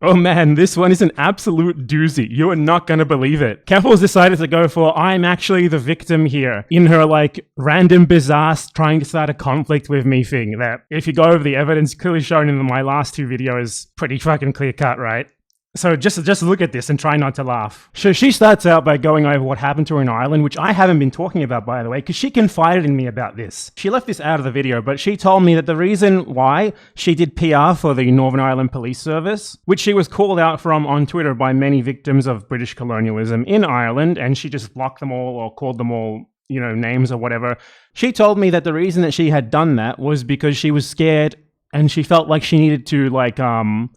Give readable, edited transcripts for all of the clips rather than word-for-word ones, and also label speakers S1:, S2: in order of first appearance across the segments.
S1: Oh man, this one is an absolute doozy. You are not gonna believe it. Keffals decided to go for, I'm actually the victim here, in her like random bizarre trying to start a conflict with me thing that, if you go over the evidence clearly shown in my last two videos, pretty fucking clear cut, right? So just look at this and try not to laugh. So she starts out by going over what happened to her in Ireland, which I haven't been talking about, by the way, because she confided in me about this. She left this out of the video, but she told me that the reason why she did PR for the Northern Ireland Police Service, which she was called out from on Twitter by many victims of British colonialism in Ireland, and she just blocked them all or called them all, you know, names or whatever. She told me that the reason that she had done that was because she was scared and she felt like she needed to, like,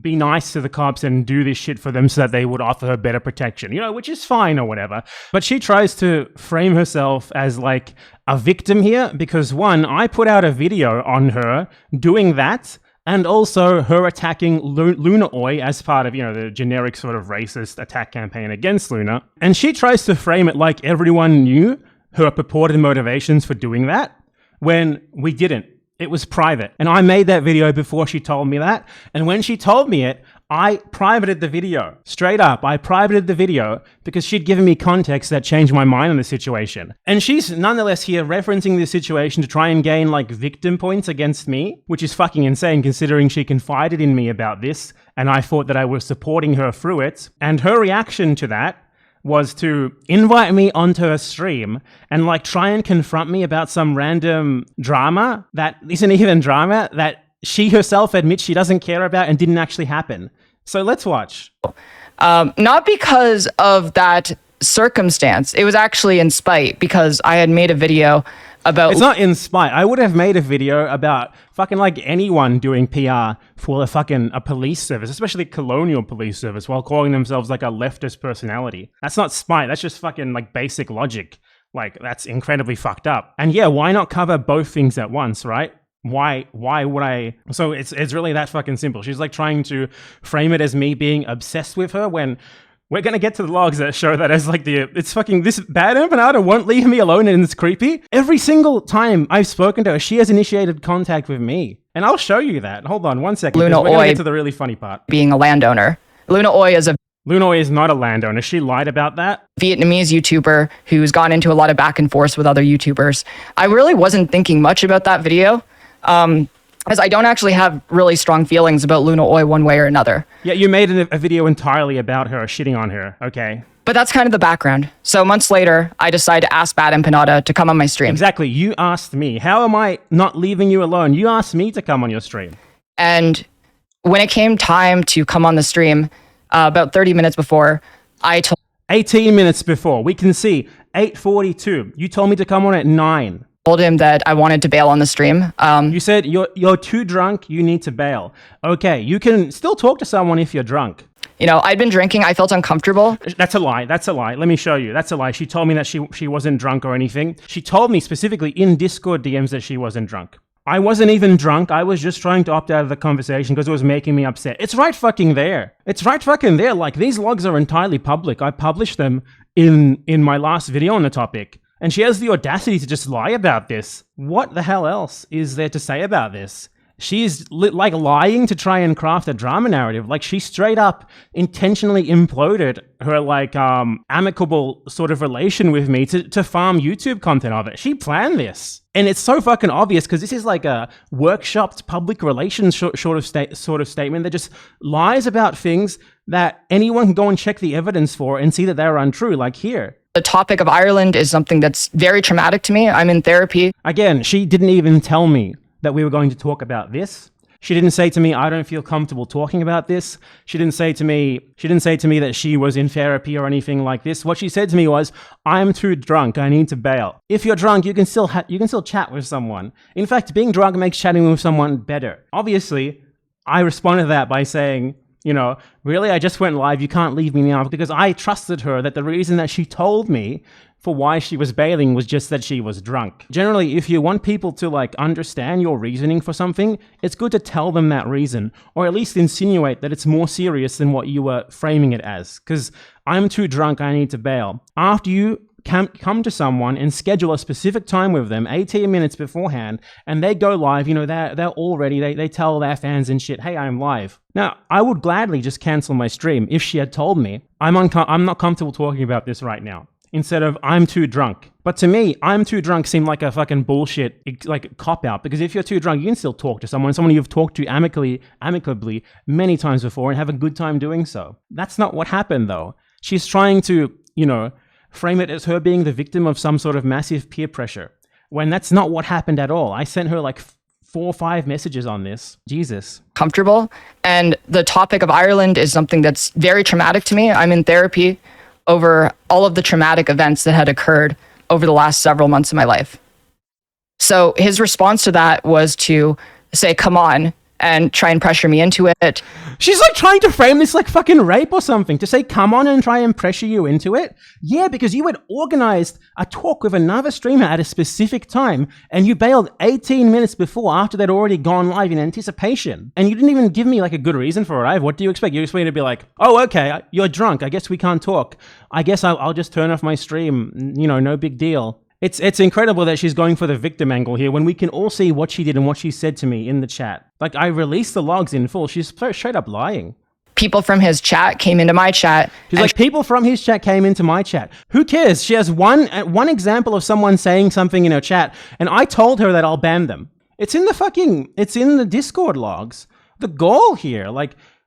S1: be nice to the cops and do this shit for them so that they would offer her better protection, you know, which is fine or whatever. But she tries to frame herself as, like, a victim here because, one, I put out a video on her doing that, and also her attacking lmaoooo as part of, you know, the generic sort of racist attack campaign against Luna. And she tries to frame it like everyone knew her purported motivations for doing that, when we didn't. It was private. And I made that video before she told me that. And when she told me it, I privated the video. Straight up, I privated the video because she'd given me context that changed my mind on the situation. And she's nonetheless here referencing this situation to try and gain like victim points against me, which is fucking insane considering she confided in me about this and I thought that I was supporting her through it. And her reaction to that was to invite me onto her stream and like try and confront me about some random drama that isn't even drama that she herself admits she doesn't care about and didn't actually happen. So let's watch.
S2: Not because of that circumstance. It was actually in spite because I had made a video about...
S1: It's not in spite. I would have made a video about fucking like anyone doing PR for a police service, especially colonial police service, while calling themselves like a leftist personality. That's not spite. That's just fucking like basic logic. Like that's incredibly fucked up. And yeah, why not cover both things at once, right? Why would I? So it's really that fucking simple. She's like trying to frame it as me being obsessed with her when we're going to get to the logs that show that as like it's fucking, this bad empanada won't leave me alone and it's creepy. Every single time I've spoken to her, she has initiated contact with me. And I'll show you that. Hold on one second. We're going to get to the really funny part.
S2: Being a landowner. lmaoooo
S1: is not a landowner. She lied about that.
S2: Vietnamese YouTuber who's gone into a lot of back and forth with other YouTubers. I really wasn't thinking much about that video. As I don't actually have really strong feelings about lmaoooo one way or another.
S1: Yeah, you made a video entirely about her, shitting on her, okay.
S2: But that's kind of the background. So months later, I decided to ask Bad Empanada to come on my stream.
S1: Exactly, you asked me. How am I not leaving you alone? You asked me to come on your stream.
S2: And when it came time to come on the stream, about 30 minutes before, I told...
S1: 18 minutes before, we can see, 8:42. You told me to come on at 9.
S2: Told him that I wanted to bail on the stream.
S1: You said you're too drunk, you need to bail. Okay, you can still talk to someone if you're drunk.
S2: You know, I'd been drinking, I felt uncomfortable.
S1: That's a lie, that's a lie. Let me show you, that's a lie. She told me that she wasn't drunk or anything. She told me specifically in Discord DMs that she wasn't drunk. I wasn't even drunk, I was just trying to opt out of the conversation because it was making me upset. It's right fucking there. It's right fucking there, like these logs are entirely public. I published them in my last video on the topic. And she has the audacity to just lie about this. What the hell else is there to say about this? She's like lying to try and craft a drama narrative. Like she straight up intentionally imploded her like amicable sort of relation with me to farm YouTube content of it. She planned this. And it's so fucking obvious because this is like a workshopped public relations sort of statement that just lies about things that anyone can go and check the evidence for and see that they're untrue, like here.
S2: The topic of Ireland is something that's very traumatic to me. I'm in therapy.
S1: Again, she didn't even tell me that we were going to talk about this. She didn't say to me, I don't feel comfortable talking about this. She didn't say to me that she was in therapy or anything like this. What she said to me was, I'm too drunk, I need to bail. If you're drunk, you can still chat with someone. In fact, being drunk makes chatting with someone better. Obviously, I responded to that by saying, you know, really, I just went live, you can't leave me now, because I trusted her that the reason that she told me for why she was bailing was just that she was drunk. Generally, if you want people to like understand your reasoning for something, it's good to tell them that reason, or at least insinuate that it's more serious than what you were framing it as. Because I'm too drunk, I need to bail. After you come to someone and schedule a specific time with them 18 minutes beforehand, and they go live, they're all ready. They tell their fans and shit, hey, I'm live. Now, I would gladly just cancel my stream if she had told me, I'm not comfortable talking about this right now, instead of I'm too drunk. But to me, I'm too drunk seemed like a fucking bullshit, like cop-out, because if you're too drunk, you can still talk to someone you've talked to amicably many times before and have a good time doing so. That's not what happened, though. She's trying to, frame it as her being the victim of some sort of massive peer pressure, when that's not what happened at all. I sent her like 4 or 5 messages on this. Jesus.
S2: Comfortable. And the topic of Ireland is something that's very traumatic to me. I'm in therapy over all of the traumatic events that had occurred over the last several months of my life. So his response to that was to say, come on, and try and pressure me into it.
S1: She's like trying to frame this like fucking rape or something, to say, come on and try and pressure you into it. Yeah, because you had organized a talk with another streamer at a specific time, and you bailed 18 minutes before, after they'd already gone live in anticipation. And you didn't even give me like a good reason for it. What do you expect? You expect me to be like, oh, okay, you're drunk. I guess we can't talk. I guess I'll just turn off my stream. No big deal. It's incredible that she's going for the victim angle here when we can all see what she did and what she said to me in the chat. Like, I released the logs in full. She's straight up lying.
S2: People from his chat came into my chat.
S1: She's like, people from his chat came into my chat. Who cares? She has one example of someone saying something in her chat, and I told her that I'll ban them. It's in the Discord logs. The goal here,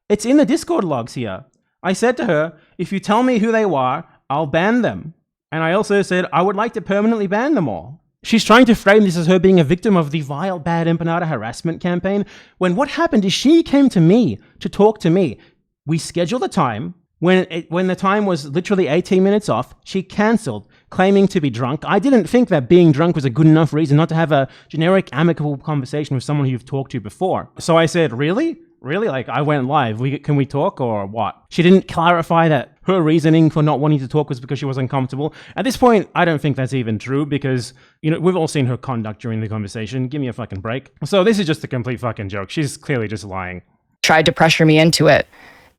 S1: it's in the Discord logs here. I said to her, if you tell me who they are, I'll ban them. And I also said, I would like to permanently ban them all. She's trying to frame this as her being a victim of the vile, bad empanada harassment campaign, when what happened is she came to me to talk to me. We scheduled a time. When the time was literally 18 minutes off, she cancelled, claiming to be drunk. I didn't think that being drunk was a good enough reason not to have a generic, amicable conversation with someone who you've talked to before. So I said, really? Really? I went live. Can we talk or what? She didn't clarify that her reasoning for not wanting to talk was because she was uncomfortable. At this point, I don't think that's even true because, we've all seen her conduct during the conversation. Give me a fucking break. So this is just a complete fucking joke. She's clearly just lying.
S2: Tried to pressure me into it.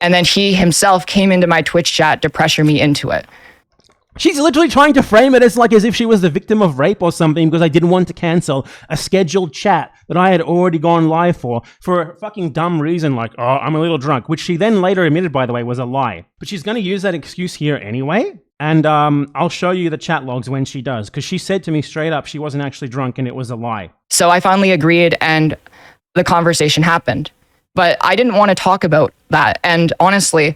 S2: And then he himself came into my Twitch chat to pressure me into it.
S1: She's literally trying to frame it as if she was the victim of rape or something because I didn't want to cancel a scheduled chat that I had already gone live for a fucking dumb reason like, oh, I'm a little drunk, which she then later admitted, by the way, was a lie. But she's going to use that excuse here anyway. And I'll show you the chat logs when she does, because she said to me straight up she wasn't actually drunk and it was a lie.
S2: So I finally agreed and the conversation happened. But I didn't want to talk about that. And honestly,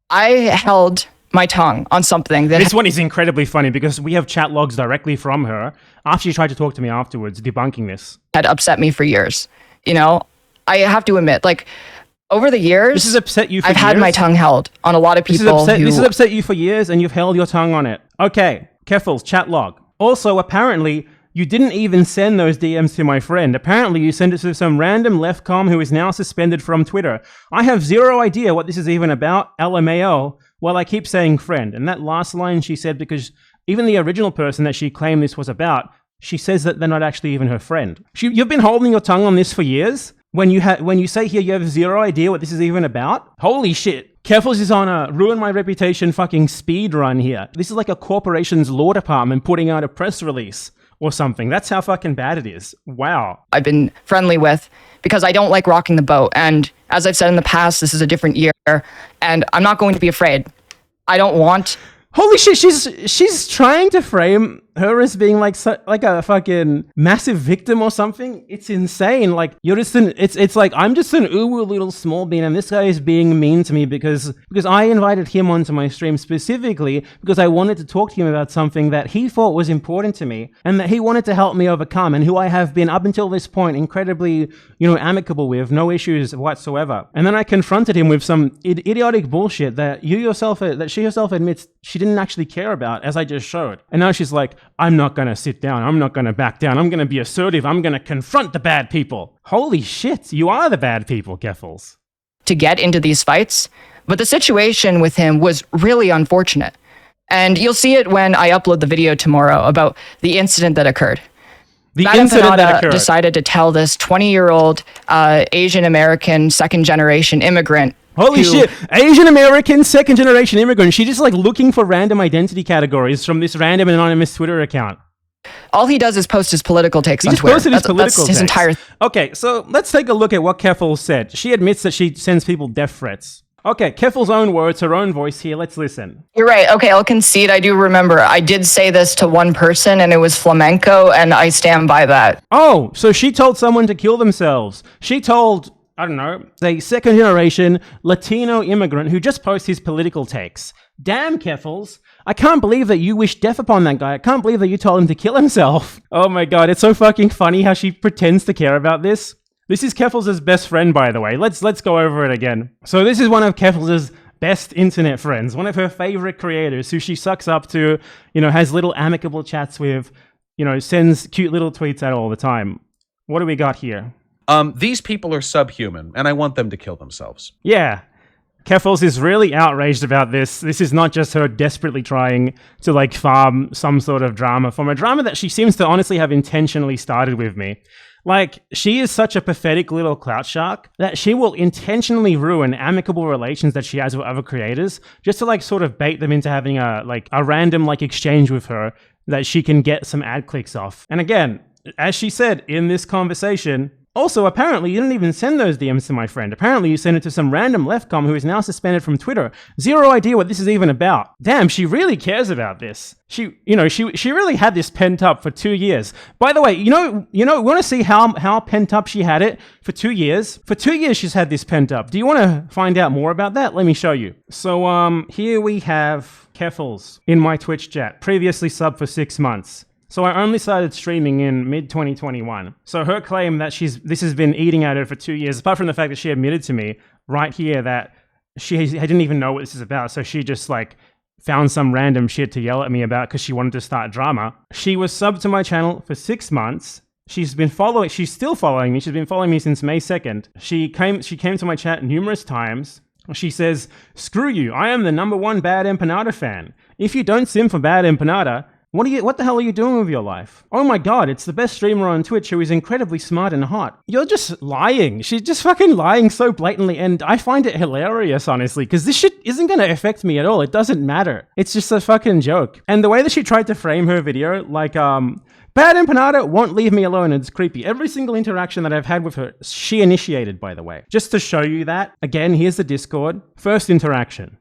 S2: I held my tongue on something that...
S1: This one is incredibly funny because we have chat logs directly from her after she tried to talk to me afterwards, debunking this.
S2: Had upset me for years. I have to admit, over the years...
S1: This has upset you for years?
S2: I've had my tongue held on a lot of people
S1: This has upset you for years and you've held your tongue on it. Okay, Keffals, chat log. Also, apparently, you didn't even send those DMs to my friend. Apparently, you sent it to some random leftcom who is now suspended from Twitter. I have zero idea what this is even about, LMAO. Well, I keep saying friend. And that last line she said, because even the original person that she claimed this was about, she says that they're not actually even her friend. You've been holding your tongue on this for years? When you say here you have zero idea what this is even about? Holy shit. Keffals is on a ruin my reputation fucking speed run here. This is like a corporation's law department putting out a press release or something. That's how fucking bad it is. Wow.
S2: I've been friendly with because I don't like rocking the boat. And as I've said in the past, this is a different year and I'm not going to be afraid. I don't want...
S1: Holy shit, she's trying to frame her as being like a fucking massive victim or something. It's insane. You're just it's like I'm just an uwu little small bean and this guy is being mean to me because I invited him onto my stream specifically because I wanted to talk to him about something that he thought was important to me and that he wanted to help me overcome, and who I have been up until this point incredibly, amicable with, no issues whatsoever. And then I confronted him with some idiotic bullshit that she herself admits she didn't actually care about, as I just showed. And now she's like, I'm not going to sit down. I'm not going to back down. I'm going to be assertive. I'm going to confront the bad people. Holy shit, you are the bad people, Keffals.
S2: To get into these fights, but the situation with him was really unfortunate. And you'll see it when I upload the video tomorrow about the incident that occurred. Decided to tell this 20-year-old Asian American second-generation immigrant
S1: Holy shit. Asian American, second generation immigrant. She's just like looking for random identity categories from this random anonymous Twitter account.
S2: All he does is post his political takes
S1: He
S2: on
S1: just
S2: Twitter.
S1: posted his political
S2: That's his
S1: takes.
S2: entire...
S1: Okay, so let's take a look at what Keffals said. She admits that she sends people death threats. Okay, Keffals' own words, her own voice here. Let's listen.
S2: You're right. Okay, I'll concede. I do remember. I did say this to one person, and it was flamenco, and I stand by that.
S1: Oh, so she told someone to kill themselves. She told, I don't know, a second generation Latino immigrant who just posts his political takes. Damn, Keffals. I can't believe that you wished death upon that guy. I can't believe that you told him to kill himself. Oh my god, it's so fucking funny how she pretends to care about this. This is Keffals' best friend, by the way. Let's go over it again. So this is one of Keffals' best internet friends, one of her favorite creators who she sucks up to, has little amicable chats with, sends cute little tweets out all the time. What do we got here?
S3: These people are subhuman, and I want them to kill themselves.
S1: Yeah. Keffals is really outraged about this. This is not just her desperately trying to farm some sort of drama from a drama that she seems to honestly have intentionally started with me. She is such a pathetic little clout shark that she will intentionally ruin amicable relations that she has with other creators just to sort of bait them into having a random exchange with her that she can get some ad clicks off. And again, as she said in this conversation, also, apparently, you didn't even send those DMs to my friend. Apparently, you sent it to some random leftcom who is now suspended from Twitter. Zero idea what this is even about. Damn, she really cares about this. She really had this pent up for 2 years. By the way, you want to see how pent up she had it for 2 years? For 2 years, she's had this pent up. Do you want to find out more about that? Let me show you. So, here we have Keffals in my Twitch chat, previously subbed for 6 months. So I only started streaming in mid-2021. So her claim that this has been eating at her for 2 years, apart from the fact that she admitted to me right here that she didn't even know what this is about. So she just found some random shit to yell at me about because she wanted to start drama. She was subbed to my channel for 6 months. She's still following me. She's been following me since May 2nd. She came to my chat numerous times. She says, "Screw you, I am the #1 Bad Empanada fan. If you don't sim for Bad Empanada, what the hell are you doing with your life? Oh my god, it's the best streamer on Twitch who is incredibly smart and hot." You're just lying. She's just fucking lying so blatantly, and I find it hilarious, honestly, because this shit isn't going to affect me at all. It doesn't matter. It's just a fucking joke. And the way that she tried to frame her video, Bad Empanada won't leave me alone, it's creepy. Every single interaction that I've had with her, she initiated, by the way. Just to show you that, again, here's the Discord. First interaction.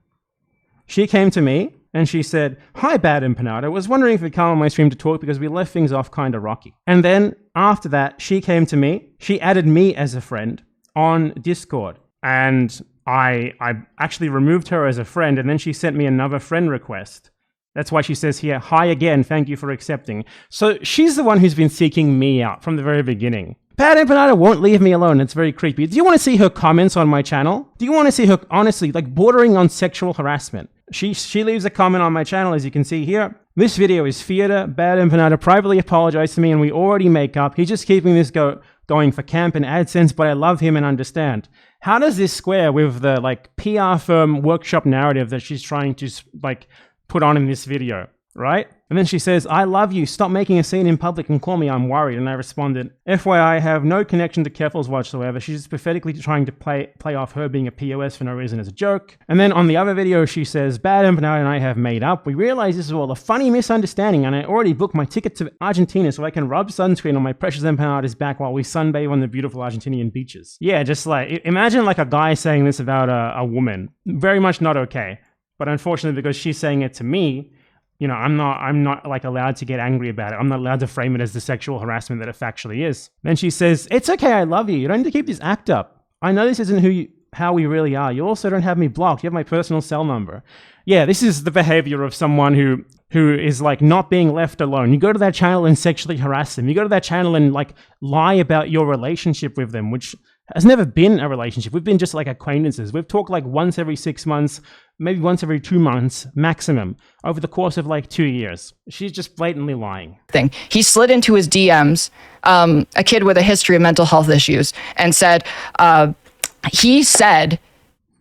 S1: She came to me, and she said, "Hi, Bad Empanada. Was wondering if you'd come on my stream to talk because we left things off kind of rocky." And then after that, she came to me. She added me as a friend on Discord. And I actually removed her as a friend. And then she sent me another friend request. That's why she says here, "Hi again. Thank you for accepting." So she's the one who's been seeking me out from the very beginning. Bad Empanada won't leave me alone. It's very creepy. Do you want to see her comments on my channel? Do you want to see her, honestly, bordering on sexual harassment? She leaves a comment on my channel, as you can see here. "This video is theater. Bad Empanada privately apologized to me and we already make up. He's just keeping this going for camp and AdSense, but I love him and understand." How does this square with the PR firm workshop narrative that she's trying to put on in this video, right? And then she says, "I love you. Stop making a scene in public and call me. I'm worried." And I responded, "FYI, I have no connection to Keffals whatsoever. She's just pathetically trying to play off her being a POS for no reason as a joke." And then on the other video, she says, "Bad Empanada and I have made up. We realize this is all a funny misunderstanding and I already booked my ticket to Argentina so I can rub sunscreen on my precious Empanada's back while we sunbathe on the beautiful Argentinian beaches." Yeah, just imagine a guy saying this about a woman. Very much not okay. But unfortunately, because she's saying it to me, I'm not allowed to get angry about it. I'm not allowed to frame it as the sexual harassment that it factually is. Then she says, "It's okay, I love you. You don't need to keep this act up. I know this isn't how we really are. You also don't have me blocked. You have my personal cell number." Yeah, this is the behavior of someone who is not being left alone. You go to their channel and sexually harass them. You go to their channel and lie about your relationship with them, which has never been a relationship. We've been just acquaintances. We've talked once every 6 months, maybe once every 2 months maximum over the course of 2 years. She's just blatantly lying.
S2: He slid into his DMs, a kid with a history of mental health issues, and said, he said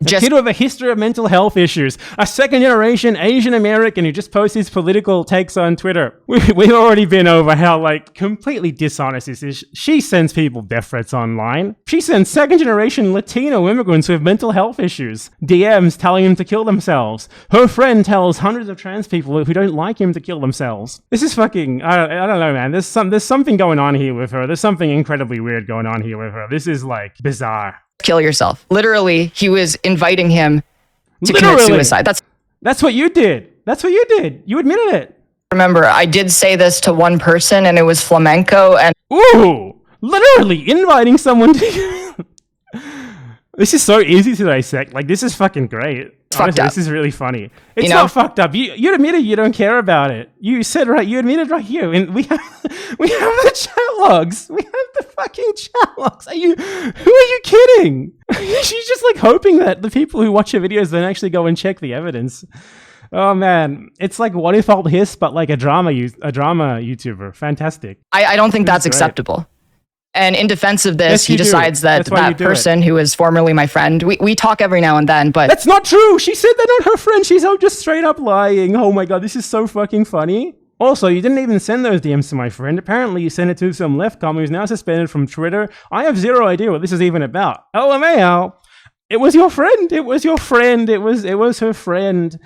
S1: A kid with a history of mental health issues. A second-generation Asian American who just posts his political takes on Twitter. We've already been over how, like, completely dishonest this is. She sends people death threats online. She sends second-generation Latino immigrants with mental health issues DMs telling them to kill themselves. Her friend tells hundreds of trans people who don't like him to kill themselves. This is fucking... I don't know, man. There's something going on here with her. There's something incredibly weird going on here with her. This is, like, bizarre.
S2: Kill yourself. Literally, he was inviting him to commit suicide.
S1: That's what you did. That's what you did. You admitted it.
S2: Remember, I did say this to one person, and it was flamenco, and...
S1: Ooh! Literally inviting someone to... This is so easy to dissect. Like, this is fucking great. Honestly, this is really funny. It's not fucked up. You admitted you don't care about it. You said you admitted right here. And we have the chat logs. We have the fucking chat logs. Who are you kidding? She's just like hoping that the people who watch her videos don't actually go and check the evidence. Oh man, it's like What If I'll Hiss, but like a drama YouTuber. Fantastic.
S2: I don't think that's acceptable. And in defense of this,
S1: yes,
S2: he decides that person who is formerly my friend, we talk every now and then, but...
S1: That's not true! She said they're not her friend! She's just straight up lying! Oh my god, this is so fucking funny. Also, you didn't even send those DMs to my friend. Apparently, you sent it to some left comm who's now suspended from Twitter. I have zero idea what this is even about. LMAOO! It was your friend! It was your friend! It was her friend.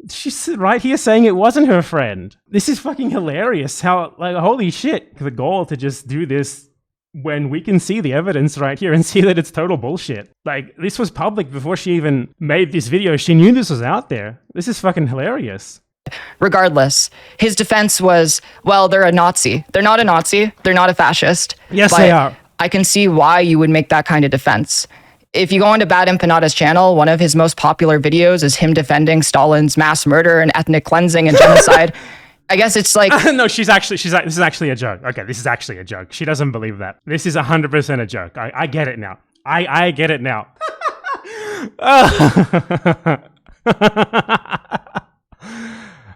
S1: She's right here saying it wasn't her friend. This is fucking hilarious. How, like, holy shit. The goal to just do this when we can see the evidence right here and see that it's total bullshit. Like, this was public before she even made this video. She knew this was out there. This is fucking hilarious.
S2: Regardless, his defense was, well, they're a Nazi. They're not a Nazi. They're not a fascist.
S1: Yes, they are.
S2: I can see why you would make that kind of defense. If you go onto Bad Empanada's channel, one of his most popular videos is him defending Stalin's mass murder and ethnic cleansing and genocide. I guess it's like...
S1: No, this is actually a joke. Okay, this is actually a joke. She doesn't believe that. This is 100% a joke. I get it now. I get it now.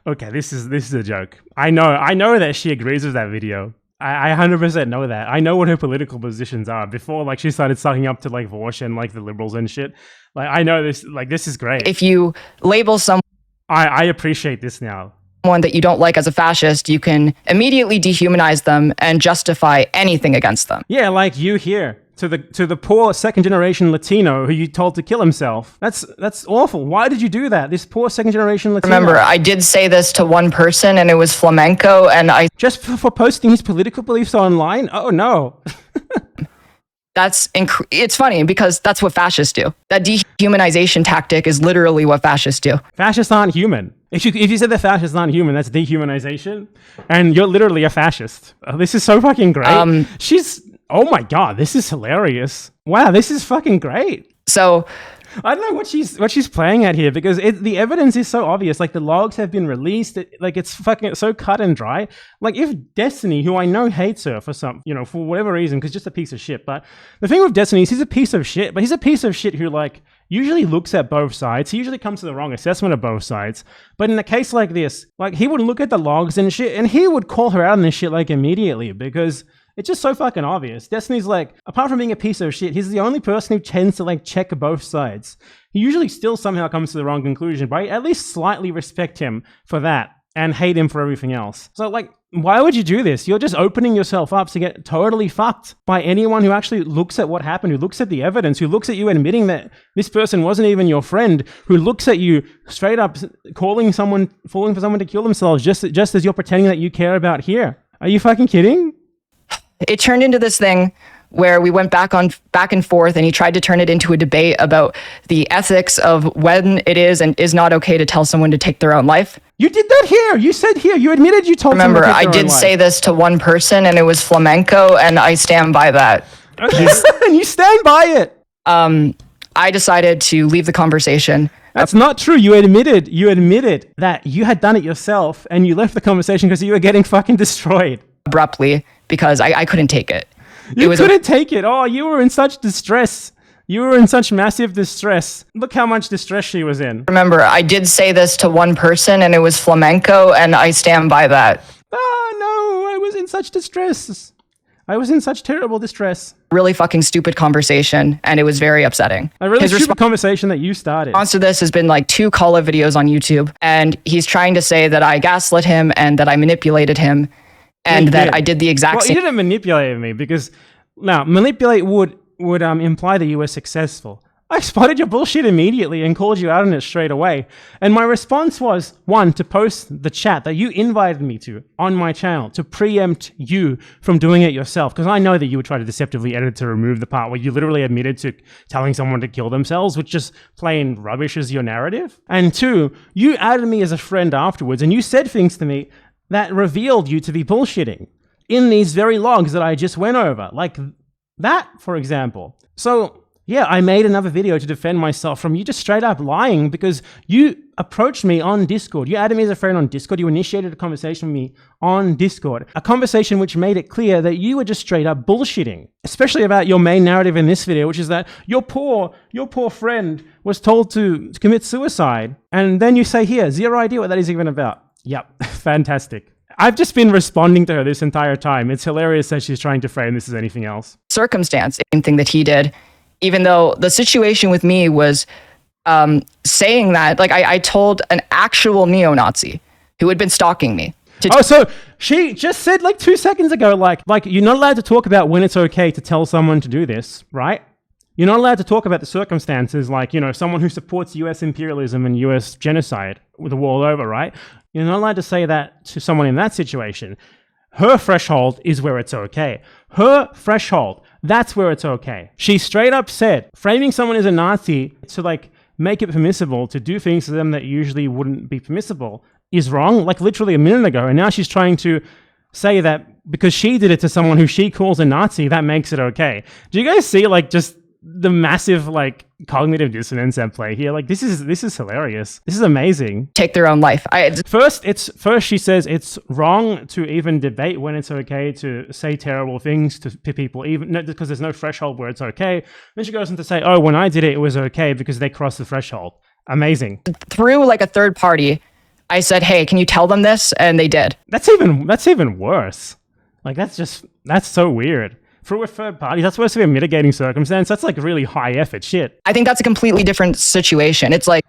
S1: Okay, this is a joke. I know that she agrees with that video. I 100% know that. I know what her political positions are. Before, like, she started sucking up to, like, Vosh and, like, the liberals and shit. Like, I know this. Like, this is great.
S2: If you label someone...
S1: I appreciate this now.
S2: One that you don't like as a fascist, you can immediately dehumanize them and justify anything against them.
S1: Yeah, like you here. To the poor second-generation Latino who you told to kill himself. That's awful. Why did you do that? This poor second-generation Latino.
S2: Remember, I did say this to one person, and it was flamenco, and I...
S1: Just for posting his political beliefs online? Oh, no.
S2: It's funny, because that's what fascists do. That dehumanization tactic is literally what fascists do.
S1: Fascists aren't human. If you said that fascists aren't human, that's dehumanization. And you're literally a fascist. This is so fucking great. Oh my god, this is hilarious. Wow, this is fucking great.
S2: So...
S1: I don't know what she's playing at here, because the evidence is so obvious. Like, the logs have been released. It's fucking so cut and dry. Like, if Destiny, who I know hates her for for whatever reason, because just a piece of shit. But the thing with Destiny is he's a piece of shit, but he's a piece of shit who, like, usually looks at both sides. He usually comes to the wrong assessment of both sides. But in a case like this, like, he would look at the logs and shit, and he would call her out on this shit, like, immediately, because... it's just so fucking obvious. Destiny's like, apart from being a piece of shit, he's the only person who tends to, like, check both sides. He usually still somehow comes to the wrong conclusion, but I at least slightly respect him for that and hate him for everything else. So, like, why would you do this? You're just opening yourself up to get totally fucked by anyone who actually looks at what happened, who looks at the evidence, who looks at you admitting that this person wasn't even your friend, who looks at you straight up falling for someone to kill themselves just as you're pretending that you care about here. Are you fucking kidding?
S2: It turned into this thing where we went back and forth, and he tried to turn it into a debate about the ethics of when it is and is not okay to tell someone to take their own life.
S1: You did that here. You said here. You admitted you told someone to take their own life.
S2: Remember, I did say this to one person, and it was flamenco, and I stand by that.
S1: Okay, and you stand by it.
S2: I decided to leave the conversation.
S1: That's not true. You admitted that you had done it yourself, and you left the conversation because you were getting fucking destroyed.
S2: Abruptly, because I couldn't take it.
S1: You couldn't take it. Oh, you were in such distress. You were in such massive distress. Look how much distress she was in.
S2: Remember, I did say this to one person, and it was flamenco, and I stand by that.
S1: Oh, no, I was in such distress. I was in such terrible distress.
S2: Really fucking stupid conversation, and it was very upsetting.
S1: A really
S2: His
S1: stupid conversation that you started.
S2: response to this has been like 2 call-out videos on YouTube, and he's trying to say that I gaslit him and that I manipulated him, and
S1: You
S2: that
S1: did.
S2: I did the exact
S1: Well,
S2: same.
S1: you didn't manipulate me because now manipulate would imply that you were successful. I spotted your bullshit immediately and called you out on it straight away. And my response was, 1, to post the chat that you invited me to on my channel to preempt you from doing it yourself. Because I know that you would try to deceptively edit to remove the part where you literally admitted to telling someone to kill themselves, which just plain rubbishes your narrative. And 2, you added me as a friend afterwards and you said things to me that revealed you to be bullshitting in these very logs that I just went over. Like that, for example. So yeah, I made another video to defend myself from you just straight up lying because you approached me on Discord. You added me as a friend on Discord. You initiated a conversation with me on Discord. A conversation which made it clear that you were just straight up bullshitting, especially about your main narrative in this video, which is that your poor friend was told to commit suicide. And then you say here, 0 idea what that is even about. Yep, fantastic. I've just been responding to her this entire time. It's hilarious that she's trying to frame this as anything else.
S2: Circumstance, same thing that he did, even though the situation with me was saying that, like, I told an actual neo-Nazi who had been stalking me.
S1: So she just said like 2 seconds ago, like you're not allowed to talk about when it's okay to tell someone to do this, right? You're not allowed to talk about the circumstances, like, someone who supports US imperialism and US genocide with the world over, right? You're not allowed to say that to someone in that situation. Her threshold is where it's okay. Her threshold, that's where it's okay. She straight up said, framing someone as a Nazi to like make it permissible to do things to them that usually wouldn't be permissible is wrong, like literally a minute ago. And now she's trying to say that because she did it to someone who she calls a Nazi, that makes it okay. Do you guys see like just the massive like cognitive dissonance at play here? Like this is hilarious. This is amazing.
S2: Take their own life.
S1: First she says it's wrong to even debate when it's okay to say terrible things to people, even because there's no threshold where it's okay. Then she goes on to say, oh, when I did it, it was okay because they crossed the threshold. Amazing.
S2: Through like a third party, I said, hey, can you tell them this? And they did.
S1: That's even worse. Like that's so weird. Through a third party, that's supposed to be a mitigating circumstance. That's like really high effort shit.
S2: I think that's a completely different situation. It's like,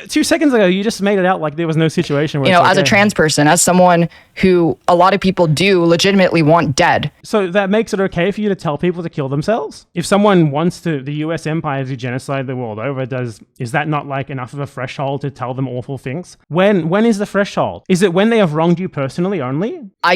S1: 2 seconds ago, you just made it out like there was no situation where
S2: as a trans person, as someone who a lot of people do legitimately want dead.
S1: So that makes it okay for you to tell people to kill themselves? If someone wants the US empire to genocide the world over, is that not like enough of a threshold to tell them awful things? When is the threshold? Is it when they have wronged you personally only?
S2: I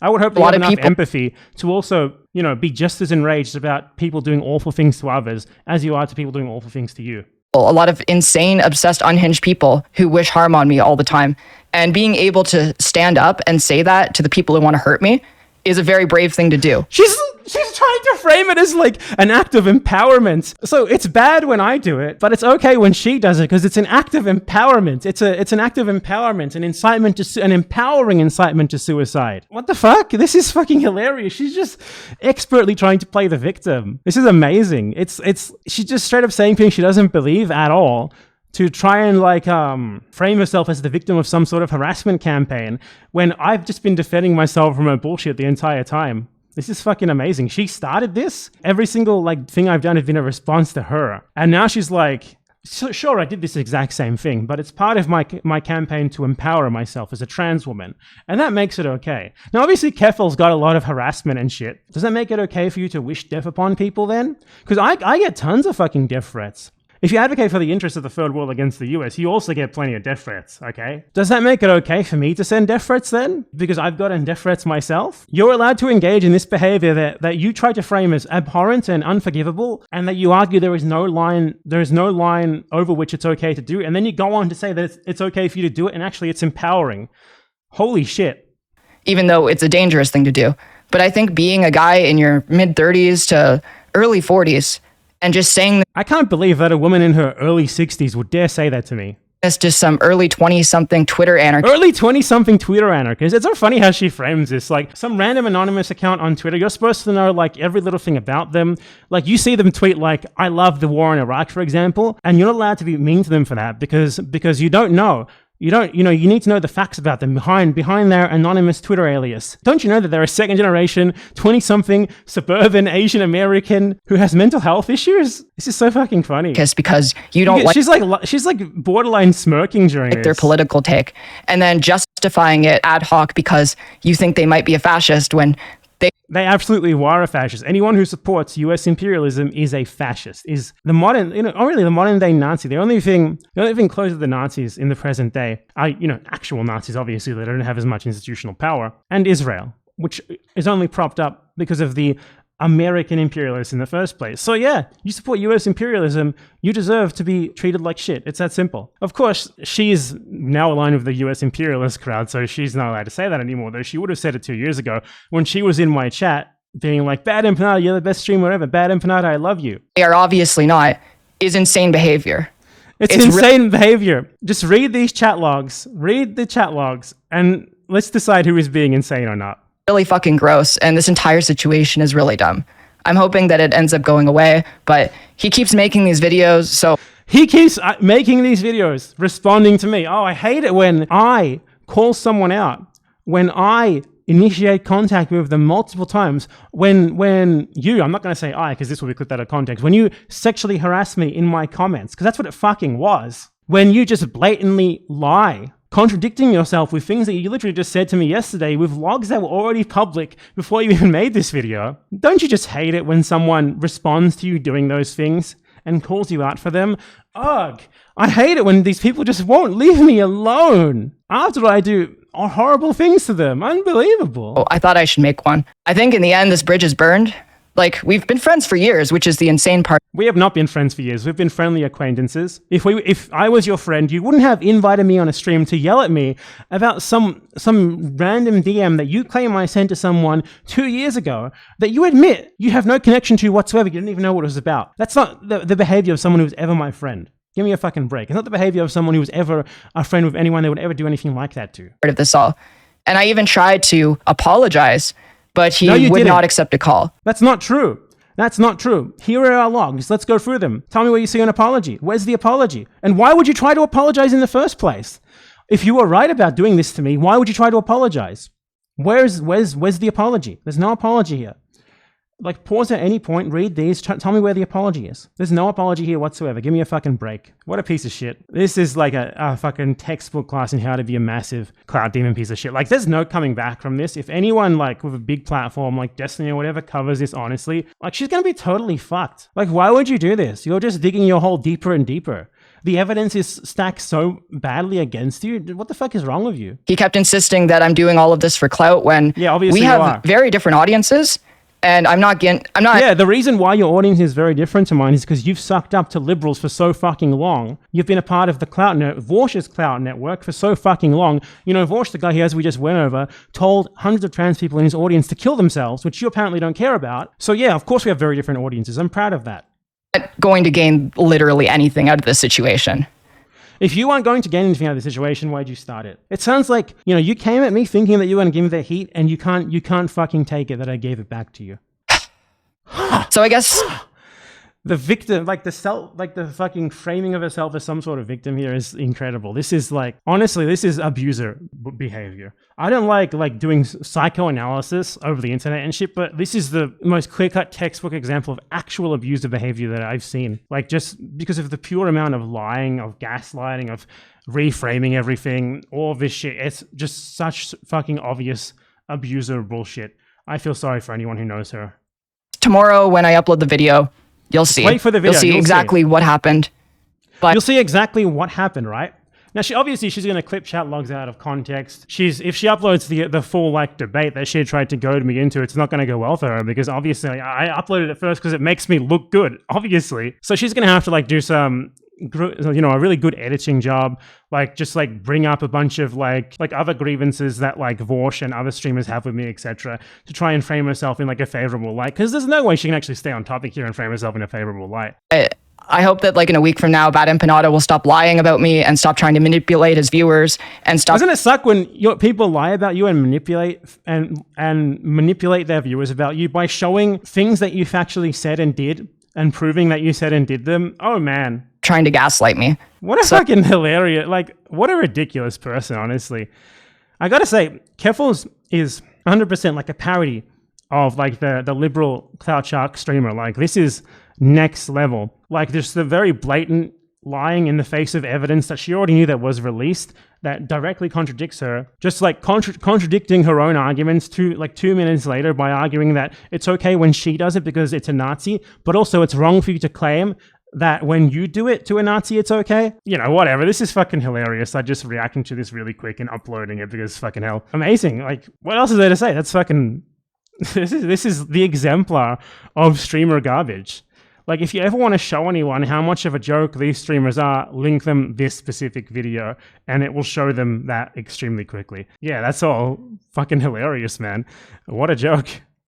S1: would hope
S2: a lot of
S1: enough
S2: people
S1: empathy to also, be just as enraged about people doing awful things to others as you are to people doing awful things to you.
S2: A lot of insane, obsessed, unhinged people who wish harm on me all the time. And being able to stand up and say that to the people who want to hurt me is a very brave thing to do.
S1: She's trying to frame it as like an act of empowerment. So it's bad when I do it, but it's okay when she does it because it's an act of empowerment. It's an act of empowerment, an empowering incitement to suicide. What the fuck? This is fucking hilarious. She's just expertly trying to play the victim. This is amazing. She's just straight up saying things she doesn't believe at all to try and like frame herself as the victim of some sort of harassment campaign when I've just been defending myself from her bullshit the entire time. This is fucking amazing. She started this. Every single like thing I've done has been a response to her. And now she's like, sure, I did this exact same thing, but it's part of my campaign to empower myself as a trans woman. And that makes it okay. Now, obviously, Keffals got a lot of harassment and shit. Does that make it okay for you to wish death upon people then? Because I get tons of fucking death threats. If you advocate for the interests of the third world against the US, you also get plenty of death threats, okay? Does that make it okay for me to send death threats then? Because I've gotten death threats myself? You're allowed to engage in this behavior that you try to frame as abhorrent and unforgivable, and that you argue there is no line over which it's okay to do, and then you go on to say that it's okay for you to do it, and actually it's empowering. Holy shit.
S2: Even though it's a dangerous thing to do. But I think being a guy in your mid-30s to early 40s, and just saying
S1: I can't believe that a woman in her early 60s would dare say that to me.
S2: It's just some early 20-something Twitter anarchist.
S1: Early 20-something Twitter anarchist. It's so funny how she frames this. Like, some random anonymous account on Twitter, you're supposed to know, like, every little thing about them. Like, you see them tweet, like, I love the war in Iraq, for example, and you're not allowed to be mean to them for that because you don't know You don't, you need to know the facts about them behind their anonymous Twitter alias. Don't you know that they're a second generation, 20-something suburban Asian American who has mental health issues? This is so fucking funny.
S2: Because you don't like...
S1: She's like borderline smirking during this.
S2: Their political take, and then justifying it ad hoc because you think they might be a fascist when
S1: they absolutely are a fascist. Anyone who supports US imperialism is a fascist, is the modern, really the modern day Nazi. The only thing close to the Nazis in the present day are, actual Nazis, obviously, they don't have as much institutional power, and Israel, which is only propped up because of the American imperialists in the first place. So yeah, you support US imperialism, you deserve to be treated like shit. It's that simple. Of course, she's now aligned with the US imperialist crowd, so she's not allowed to say that anymore, though she would have said it 2 years ago when she was in my chat being like, Bad Empanada, you're the best streamer ever. Bad Empanada, I love you.
S2: They are obviously not, is insane behavior.
S1: It's insane behavior. Just read these chat logs. Read the chat logs, and let's decide who is being insane or not.
S2: Really fucking gross, and this entire situation is really dumb. I'm hoping that it ends up going away, but he keeps making these videos, so...
S1: He keeps making these videos, responding to me. Oh, I hate it when I call someone out, when I initiate contact with them multiple times, when you, I'm not going to say I, because this will be clipped out of context, when you sexually harass me in my comments, because that's what it fucking was. When you just blatantly lie, contradicting yourself with things that you literally just said to me yesterday with logs that were already public before you even made this video. Don't you just hate it when someone responds to you doing those things and calls you out for them? Ugh, I hate it when these people just won't leave me alone after I do horrible things to them. Unbelievable.
S2: Oh, I thought I should make one. I think in the end, this bridge is burned. Like, we've been friends for years, which is the insane part.
S1: We have not been friends for years. We've been friendly acquaintances. If I was your friend, you wouldn't have invited me on a stream to yell at me about some random DM that you claim I sent to someone 2 years ago that you admit you have no connection to whatsoever. You didn't even know what it was about. That's not the behavior of someone who was ever my friend. Give me a fucking break. It's not the behavior of someone who was ever a friend with anyone they would ever do anything like that to.
S2: Part of this all. And I even tried to apologize, but he would not accept a call.
S1: That's not true. That's not true. Here are our logs. Let's go through them. Tell me where you see an apology. Where's the apology? And why would you try to apologize in the first place? If you were right about doing this to me, why would you try to apologize? Where's the apology? There's no apology here. Like, pause at any point, read these, tell me where the apology is. There's no apology here whatsoever. Give me a fucking break. What a piece of shit. This is like a fucking textbook class in how to be a massive clout demon piece of shit. Like, there's no coming back from this. If anyone, like, with a big platform like Destiny or whatever covers this honestly, like, she's gonna be totally fucked. Like, why would you do this? You're just digging your hole deeper and deeper. The evidence is stacked so badly against you. What the fuck is wrong with you?
S2: He kept insisting that I'm doing all of this for clout when
S1: obviously
S2: we have very different audiences. And I'm not... Yeah,
S1: the reason why your audience is very different to mine is because you've sucked up to liberals for so fucking long. You've been a part of the clout Vorsh's clout network for so fucking long. Vorsh, the guy here, as we just went over, told hundreds of trans people in his audience to kill themselves, which you apparently don't care about. So yeah, of course we have very different audiences. I'm proud of that.
S2: Going to gain literally anything out of this situation.
S1: If you aren't going to gain anything out of the situation, why'd you start it? It sounds like, you came at me thinking that you were going to give me the heat, and you can't fucking take it that I gave it back to you.
S2: So I guess...
S1: The victim, the fucking framing of herself as some sort of victim here is incredible. This is honestly, this is abuser behavior. I don't like doing psychoanalysis over the internet and shit, but this is the most clear-cut textbook example of actual abuser behavior that I've seen. Like, just because of the pure amount of lying, of gaslighting, of reframing everything, all of this shit. It's just such fucking obvious abuser bullshit. I feel sorry for anyone who knows her.
S2: Tomorrow, when I upload the video, you'll see.
S1: Wait for the video.
S2: You'll see exactly what happened. But
S1: you'll see exactly what happened, right? Now, she's going to clip chat logs out of context. If she uploads the full debate that she tried to goad me into, it's not going to go well for her because obviously I uploaded it first because it makes me look good, obviously. So she's going to have to do some, a really good editing job, bring up a bunch of other grievances that Vorsh and other streamers have with me, etc., to try and frame herself in a favorable light. Because there's no way she can actually stay on topic here and frame herself in a favorable light.
S2: I hope that in a week from now, Bad Empanada will stop lying about me and stop trying to manipulate his viewers and stop...
S1: Doesn't it suck when people lie about you and manipulate their viewers about you by showing things that you've actually said and did and proving that you said and did them? Oh man.
S2: trying to gaslight me.
S1: What a fucking hilarious, like, what a ridiculous person, honestly. I gotta say, Keffals is 100% like a parody of like the liberal clout shark streamer. Like, this is next level. Like, just the very blatant lying in the face of evidence that she already knew that was released that directly contradicts her, just like contradicting her own arguments 2 minutes later by arguing that it's okay when she does it because it's a Nazi, but also it's wrong for you to claim that when you do it to a Nazi, it's okay. You know, whatever. This is fucking hilarious. I just reacting to this really quick and uploading it because fucking hell. Amazing. Like, what else is there to say? That's fucking... This is the exemplar of streamer garbage. Like, if you ever want to show anyone how much of a joke these streamers are, link them this specific video, and it will show them that extremely quickly. Yeah, that's all fucking hilarious, man. What a joke.